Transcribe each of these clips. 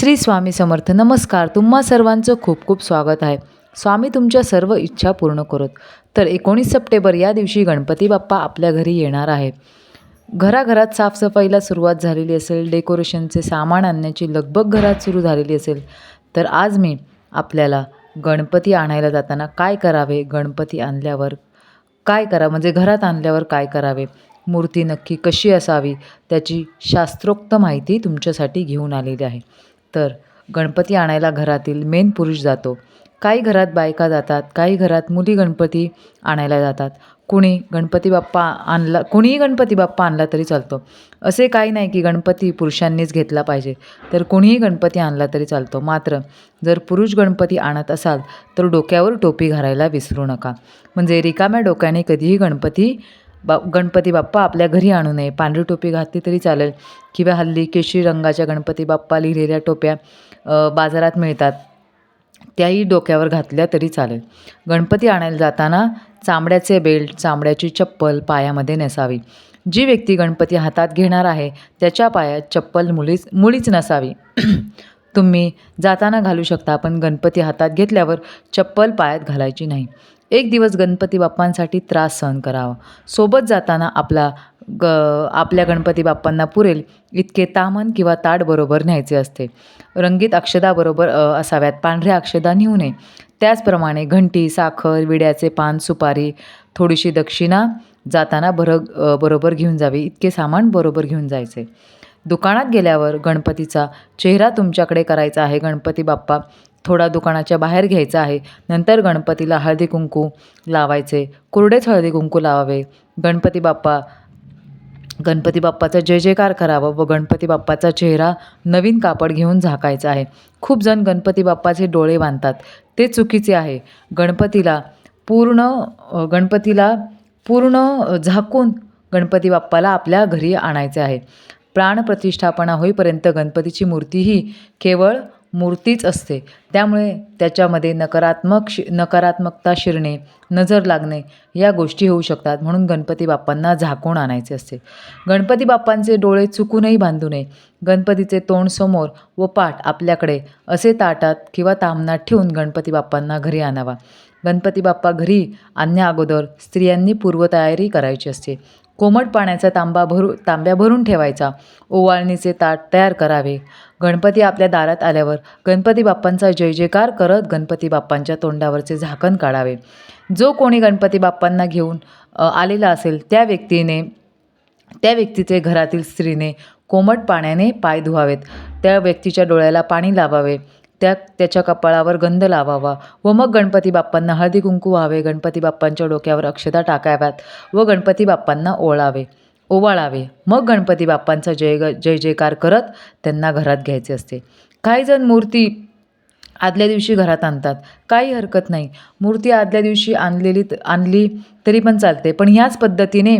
श्री स्वामी समर्थ. नमस्कार. तुम्हा सर्वांचं खूप खूप स्वागत आहे. स्वामी तुमच्या सर्व इच्छा पूर्ण करोत. तर 19 सप्टेंबर या दिवशी गणपती बाप्पा आपल्या घरी येणार आहे. घराघरात साफसफाईला सुरुवात झालेली असेल, डेकोरेशनचे सामान आणण्याची लगबग घरात सुरू झालेली असेल. तर आज मी आपल्याला गणपती आणायला जाताना काय करावे, गणपती आणल्यावर काय करा म्हणजे घरात आणल्यावर काय करावे, मूर्ती नक्की कशी असावी, त्याची शास्त्रोक्त माहिती तुमच्यासाठी घेऊन आलेली आहे. तर गणपती आणायला घरातील मेन पुरुष जातो. काही घरात बायका जातात, काही घरात मुली गणपती आणायला जातात. कुणीही गणपती बाप्पा आणला तरी चालतो. असे काही नाही की गणपती पुरुषांनीच घेतला पाहिजे, तर कोणीही गणपती आणला तरी चालतो. मात्र जर पुरुष गणपती आणत असाल तर डोक्यावर टोपी घालायला विसरू नका. म्हणजे रिकाम्या डोक्याने कधीही गणपती बाप्पा आपल्या घरी आणू नये. पांढरी टोपी घातली तरी चालेल किंवा हल्ली केशरी रंगाच्या गणपती बाप्पा लिहिलेल्या टोप्या बाजारात मिळतात, त्याही डोक्यावर घातल्या तरी चालेल. गणपती आणायला जाताना चामड्याचे बेल्ट, चामड्याची चप्पल पायामध्ये नेसावी. जी व्यक्ती गणपती हातात घेणार आहे त्याच्या पायात चप्पल मुळीच नसावी. तुम्ही जाताना घालू शकता, पण गणपती हातात घेतल्यावर चप्पल पायात घालायची नाही. एक दिवस गणपती बाप्पांसाठी त्रास सहन करावा. सोबत जाताना आपल्या गणपती बाप्पांना पुरेल इतके ताम्हण किंवा ताट बरोबर न्यायचे असते. रंगीत अक्षदा बरोबर असाव्यात, पांढऱ्या अक्षदा नेऊ नये. त्याचप्रमाणे घंटी, साखर, विड्याचे पान, सुपारी, थोडीशी दक्षिणा जाताना बरोबर घेऊन जावी. इतके सामान बरोबर घेऊन जायचे. दुकानात गेल्यावर गणपतीचा चेहरा तुमच्याकडे करायचा आहे. गणपती बाप्पा थोडा दुकानाच्या बाहेर घ्यायचा आहे. नंतर गणपतीला हळदी कुंकू लावायचे. कोरडेच हळदी कुंकू लावावे. गणपती बाप्पाचा जय जयकार करावा व गणपती बाप्पाचा चेहरा नवीन कापड घेऊन झाकायचा आहे. खूप जण गणपती बाप्पाचे डोळे बांधतात, ते चुकीचे आहे. गणपतीला पूर्ण झाकून गणपती बाप्पाला आपल्या घरी आणायचे आहे. प्राणप्रतिष्ठापना होईपर्यंत गणपतीची मूर्ती ही केवळ मूर्तीच असते. त्यामुळे त्याच्यामध्ये नकारात्मकता शिरणे, नजर लागणे या गोष्टी होऊ शकतात. म्हणून गणपती बाप्पांना झाकून आणायचे असते. गणपती बाप्पांचे डोळे चुकूनही बांधू नये. गणपतीचे तोंड समोर व पाठ आपल्याकडे असे ताटात किंवा तामणात ठेवून गणपती बाप्पांना घरी आणावा. गणपती बाप्पा घरी आणण्या अगोदर स्त्रियांनी पूर्वतयारी करायची असते. कोमट पाण्याचा तांब्या भरून ठेवायचा. ओवाळणीचे ताट तयार करावे. गणपती आपल्या दारात आल्यावर गणपती बाप्पांचा जय जयकार करत गणपती बाप्पांच्या तोंडावरचे झाकण काढावे. जो कोणी गणपती बाप्पांना घेऊन आलेला असेल त्या व्यक्तीचे घरातील स्त्रीने कोमट पाण्याने पाय धुवावेत. त्या व्यक्तीच्या डोळ्याला पाणी लावावे. त्याच्या कपाळावर गंध लावावा व मग गणपती बाप्पांना हळदी कुंकू व्हावे. गणपती बाप्पांच्या डोक्यावर अक्षता टाकाव्यात व गणपती बाप्पांना ओवाळावे. मग गणपती बाप्पांचा जय जयकार करत त्यांना घरात घ्यायचे असते. काही जण मूर्ती आदल्या दिवशी घरात आणतात, काही हरकत नाही. मूर्ती आदल्या दिवशी आणली तरी पण चालते, पण ह्याच पद्धतीने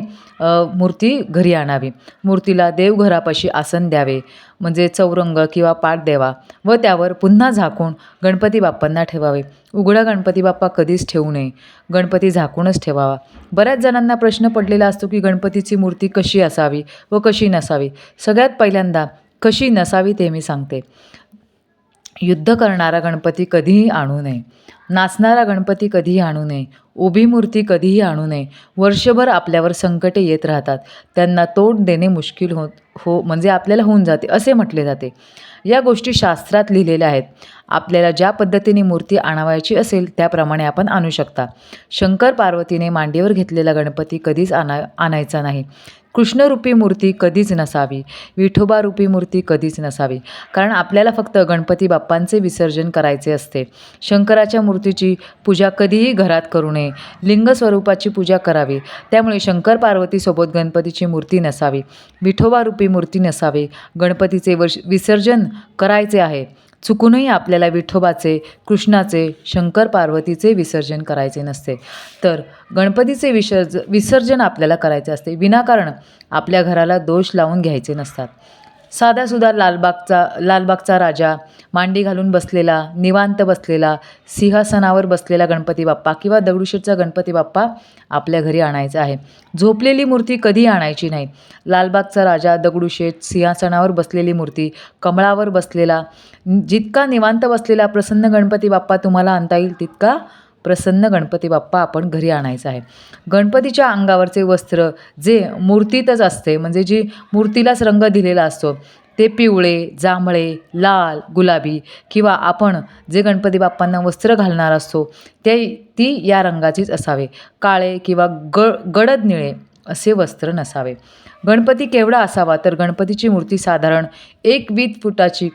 मूर्ती घरी आणावी. मूर्तीला देवघरापाशी आसन द्यावे, म्हणजे चौरंग किंवा पाट द्यावा व त्यावर पुन्हा झाकून गणपती बाप्पांना ठेवावे. उघडा गणपती बाप्पा कधीच ठेवू नये. गणपती झाकूनच ठेवावा. बऱ्याच जणांना प्रश्न पडलेला असतो की गणपतीची मूर्ती कशी असावी व कशी नसावी. सगळ्यात पहिल्यांदा कशी नसावी ते मी सांगते. युद्ध करणारा गणपती कधीही आणू नये. नाचणारा गणपती कधीही आणू नये. उभी मूर्ती कधीही आणू नये. वर्षभर आपल्यावर संकटे येत राहतात, त्यांना तोंड देणे मुश्किल म्हणजे आपल्याला होऊन जाते असे म्हटले जाते. या गोष्टी शास्त्रात लिहिलेल्या आहेत. आपल्याला ज्या पद्धतीने मूर्ती आणावयाची असेल त्याप्रमाणे आपण आणू शकता. शंकर पार्वतीने मांडीवर घेतलेला गणपती कधीच आणायचा नाही. कृष्णरूपी मूर्ती कधीच नसावी. विठोबारूपी मूर्ती कधीच नसावी. कारण आपल्याला फक्त गणपती बाप्पांचे विसर्जन करायचे असते. शंकराच्या मूर्तीची पूजा कधीही घरात करू नये. लिंग स्वरूपाची पूजा करावी. त्यामुळे शंकर पार्वतीसोबत गणपतीची मूर्ती नसावी. विठोबारूपी मूर्ती नसावी. गणपतीचे विसर्जन करायचे आहे. चुकूनही आपल्याला विठोबाचे, कृष्णाचे, शंकर पार्वतीचे विसर्जन करायचे नसते. तर गणपतीचे विसर्जन आपल्याला करायचे असते. विनाकारण आपल्या घराला दोष लावून घ्यायचे नसतात. साधासुधा लालबागचा राजा, मांडी घालून बसलेला, निवांत बसलेला, सिंहासनावर बसलेला गणपती बाप्पा किंवा दगडूशेठचा गणपती बाप्पा आपल्या घरी आणायचा आहे. झोपलेली मूर्ती कधी आणायची नाही. लालबागचा राजा, दगडूशेठ, सिंहासनावर बसलेली मूर्ती, कमळावर बसलेला, जितका निवांत बसलेला प्रसन्न गणपती बाप्पा तुम्हाला आणता येईल तितका प्रसन्न गणपती बाप्पा आपण घरी आणायचा आहे. गणपतीच्या अंगावरचे वस्त्र जे मूर्तीतच असते, म्हणजे जी मूर्तीलाच रंग दिलेला असतो, ते पिवळे, जांभळे, लाल, गुलाबी किंवा आपण जे गणपती बाप्पांना वस्त्र घालणार असतो ती या रंगाचीच असावे. काळे किंवा गडद निळे असे वस्त्र नसावे. गणपती केवढा असावा, तर गणपतीची मूर्ती साधारण 1 फुटाची,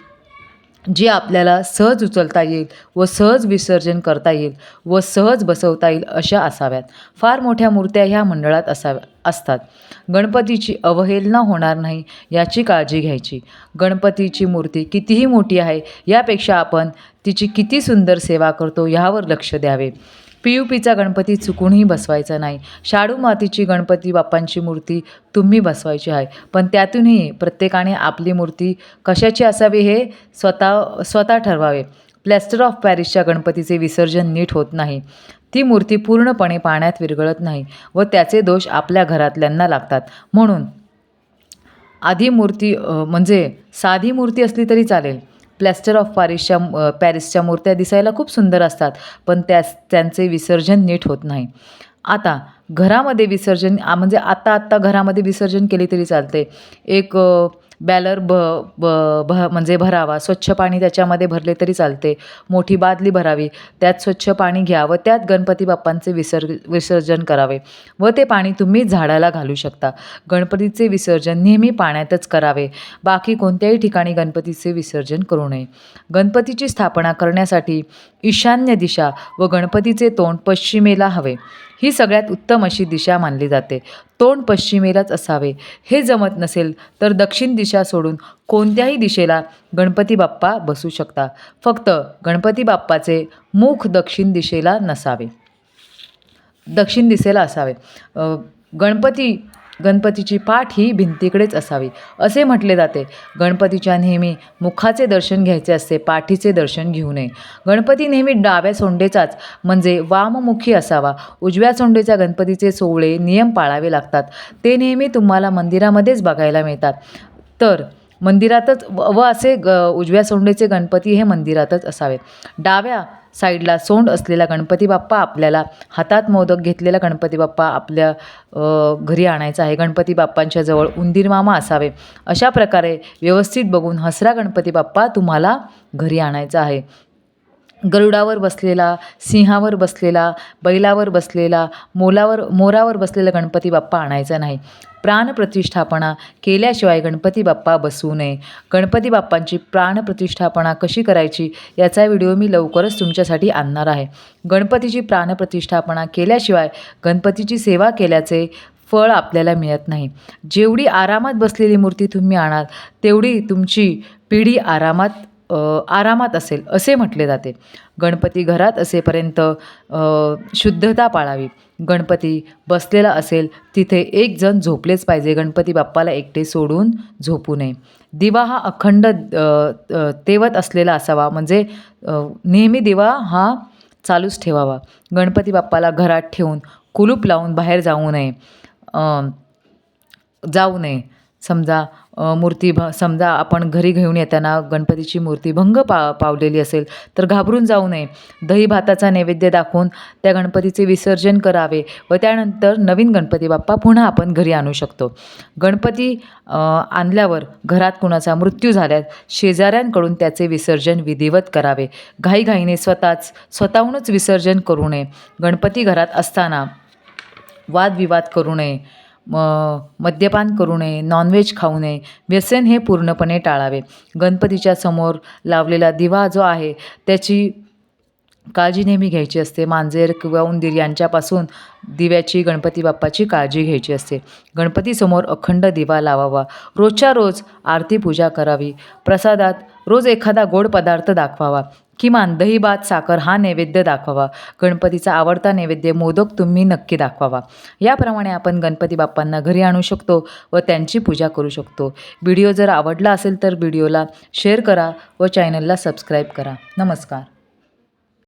जी आपल्याला सहज उचलता येईल व सहज विसर्जन करता येईल व सहज बसवता येईल अशा असाव्यात. फार मोठ्या मूर्त्या ह्या मंडळात असतात. गणपतीची अवहेलना होणार नाही याची काळजी घ्यायची. गणपतीची मूर्ती कितीही मोठी आहे यापेक्षा आपण तिची किती सुंदर सेवा करतो ह्यावर लक्ष द्यावे. PUPचा गणपती चुकूनही बसवायचा नाही. शाडू मातीची गणपती बाप्पांची मूर्ती तुम्ही बसवायची आहे, पण त्यातूनही प्रत्येकाने आपली मूर्ती कशाची असावी हे स्वतः ठरवावे. प्लॅस्टर ऑफ पॅरिसच्या गणपतीचे विसर्जन नीट होत नाही. ती मूर्ती पूर्णपणे पाण्यात विरघळत नाही व त्याचे दोष आपल्या घरातल्यांना लागतात. म्हणून आधी मूर्ती म्हणजे साधी मूर्ती असली तरी चालेल. प्लॅस्टर ऑफ पॅरिसच्या मूर्त्या दिसायला खूप सुंदर असतात, पण त्यांचे विसर्जन नीट होत नाही. आता घरामध्ये विसर्जन म्हणजे आत्ता घरामध्ये विसर्जन केले तरी चालते. एक बॅलर म्हणजे भरावा, स्वच्छ पाणी त्याच्यामध्ये भरले तरी चालते. मोठी बादली भरावी, त्यात स्वच्छ पाणी घ्या व त्यात गणपती बाप्पांचे विसर्जन करावे व ते पाणी तुम्ही झाडाला घालू शकता. गणपतीचे विसर्जन नेहमी पाण्यातच करावे. बाकी कोणत्याही ठिकाणी गणपतीचे विसर्जन करू नये. गणपतीची स्थापना करण्यासाठी ईशान्य दिशा व गणपतीचे तोंड पश्चिमेला हवे. ही सगळ्यात उत्तम अशी दिशा मानली जाते. तोंड पश्चिमेलाच असावे. हे जमत नसेल तर दक्षिण दिशा सोडून कोणत्याही दिशेला गणपती बाप्पा बसू शकता. फक्त गणपती बाप्पाचे मुख दक्षिण दिशेला असावे. गणपतीची पाठ ही भिंतीकडेच असावी असे म्हटले जाते. गणपतीच्या नेहमी मुखाचे दर्शन घ्यायचे असते, पाठीचे दर्शन घेऊ नये. गणपती नेहमी डाव्या सोंडेचाच म्हणजे वाममुखी असावा. उजव्या सोंडेच्या गणपतीचे सोवळे नियम पाळावे लागतात. ते नेहमी तुम्हाला मंदिरामध्येच बघायला मिळतात. तर मंदिरातच असे उजव्या सोंडेचे गणपती हे मंदिरातच असावे. डाव्या साईडला सोंड असलेला गणपती बाप्पा आपल्याला हातात मोदक घेतलेला गणपती बाप्पा आपल्या घरी आणायचा आहे. गणपती बाप्पांच्या जवळ उंदीर मामा असावे. अशा प्रकारे व्यवस्थित बघून हसरा गणपती बाप्पा तुम्हाला घरी आणायचा आहे. गरुडावर बसलेला, सिंहावर बसलेला, बैलावर बसलेला, मोरावर बसलेला गणपती बाप्पा आणायचा नाही. प्राणप्रतिष्ठापना केल्याशिवाय गणपती बाप्पा बसवू नये. गणपती बाप्पांची प्राणप्रतिष्ठापना कशी करायची याचा व्हिडिओ मी लवकरच तुमच्यासाठी आणणार आहे. गणपतीची प्राणप्रतिष्ठापना केल्याशिवाय गणपतीची सेवा केल्याचे फळ आपल्याला मिळत नाही. जेवढी आरामात बसलेली मूर्ती तुम्ही आणाल तेवढी तुमची पिढी आरामात असेल असे म्हटले जाते. गणपती घरात असेपर्यंत शुद्धता पाळावी. गणपती बसलेला असेल तिथे एक जण झोपलेच पाहिजे. गणपती बाप्पाला एकटे सोडून झोपू नये. दिवा हा अखंड तेवत असलेला असावा, म्हणजे नेहमी दिवा हा चालूच ठेवावा. गणपती बाप्पाला घरात ठेवून कुलूप लावून बाहेर जाऊ नये. समजा आपण घरी घेऊन येताना गणपतीची मूर्ती भंग पावलेली असेल तर घाबरून जाऊ नये. दही भाताचा नैवेद्य दाखवून त्या गणपतीचे विसर्जन करावे व त्यानंतर नवीन गणपती बाप्पा पुन्हा आपण घरी आणू शकतो. गणपती आणल्यावर घरात कुणाचा मृत्यू झाल्यास शेजाऱ्यांकडून त्याचे विसर्जन विधिवत करावे. घाईघाईने स्वतःहूनच विसर्जन करू नये. गणपती घरात असताना वादविवाद करू नये, मद्यपान करू नये, नॉनव्हेज खाऊ नये, व्यसन हे पूर्णपणे टाळावे. गणपतीच्या समोर लावलेला दिवा जो आहे त्याची काळजी नेहमी घ्यायची असते. मांजर किंवा उंदीर यांच्यापासून दिव्याची गणपती बाप्पाची काळजी घ्यायची असते. गणपतीसमोर अखंड दिवा लावावा. रोजच्या रोज आरती पूजा करावी. प्रसादात रोज एखादा गोड पदार्थ दाखवावा. किमान दही भात साखर हा नैवेद्य दाखवावा. गणपतीचा आवडता नैवेद्य मोदक तुम्ही नक्की दाखवावा. याप्रमाणे आपण गणपती बाप्पांना घरी आणू शकतो व त्यांची पूजा करू शकतो. व्हिडिओ जर आवडला असेल तर व्हिडिओला शेअर करा व चॅनलला सबस्क्राईब करा. नमस्कार.